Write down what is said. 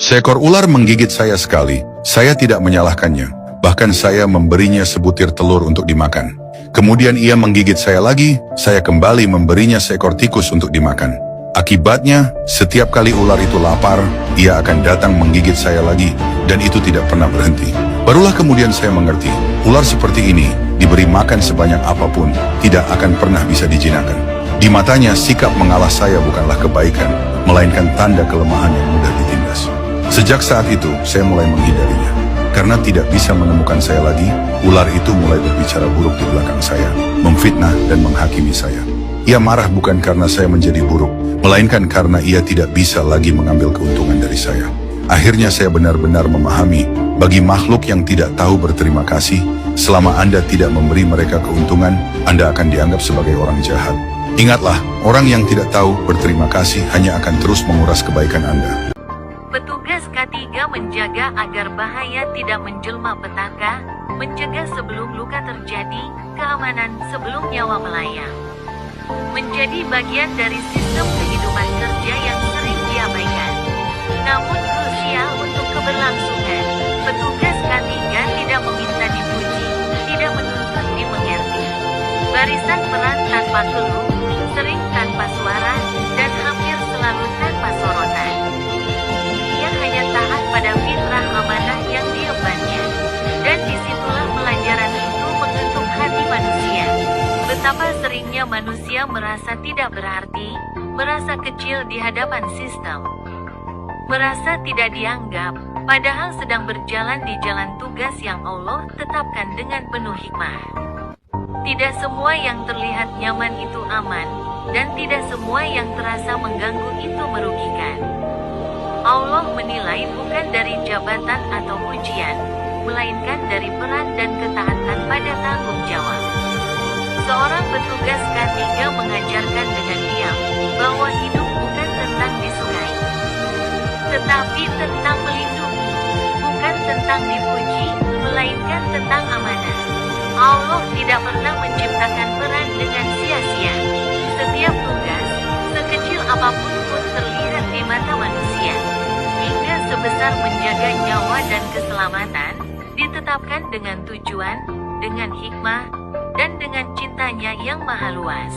Seekor ular menggigit saya sekali. Saya tidak menyalahkannya. Bahkan saya memberinya sebutir telur untuk dimakan. Kemudian ia menggigit saya lagi, saya kembali memberinya seekor tikus untuk dimakan. Akibatnya, setiap kali ular itu lapar, ia akan datang menggigit saya lagi, dan itu tidak pernah berhenti. Barulah kemudian saya mengerti, ular seperti ini, diberi makan sebanyak apapun, tidak akan pernah bisa dijinakan. Di matanya, sikap mengalah saya bukanlah kebaikan, melainkan tanda kelemahan yang mudah ditindas. Sejak saat itu, saya mulai menghindarinya. Karena tidak bisa menemukan saya lagi, ular itu mulai berbicara buruk di belakang saya, memfitnah dan menghakimi saya. Ia marah bukan karena saya menjadi buruk, melainkan karena ia tidak bisa lagi mengambil keuntungan dari saya. Akhirnya saya benar-benar memahami, bagi makhluk yang tidak tahu berterima kasih, selama Anda tidak memberi mereka keuntungan, Anda akan dianggap sebagai orang jahat. Ingatlah, orang yang tidak tahu berterima kasih hanya akan terus menguras kebaikan Anda. Petugas K3 menjaga agar bahaya tidak menjelma petaka, mencegah sebelum luka terjadi, keamanan sebelum nyawa melayang. Menjadi bagian dari sistem kehidupan kerja yang sering diabaikan. Namun krusial untuk keberlangsungan, petugas K3 tidak meminta dipuji, tidak menuntut dimengerti. Barisan peran tanpa keluh, sering tanpa suara, dan hampir selalu tanpa sorotan. Ia hanya taat pada fitrah amanah yang diembannya. Dan disitulah pelajaran itu mengetuk hati manusia. Betapa seringnya manusia merasa tidak berarti, merasa kecil di hadapan sistem. Merasa tidak dianggap, padahal sedang berjalan di jalan tugas yang Allah tetapkan dengan penuh hikmah. Tidak semua yang terlihat nyaman itu aman, dan tidak semua yang terasa mengganggu itu merugikan. Allah menilai bukan dari jabatan atau pujian, melainkan dari peran dan ketaatan pada tanggung jawab. Seorang petugas K3 mengajarkan dengan diam, bahwa hidup bukan tentang disukai, tetapi tentang melindungi, bukan tentang dipuji, melainkan tentang amanah. Allah tidak pernah menciptakan peran dengan sia-sia. Setiap tugas, sekecil apapun pun terlihat di mata manusia. Hingga sebesar menjaga nyawa dan keselamatan, ditetapkan dengan tujuan, dengan hikmah, dan dengan cintanya yang maha luas.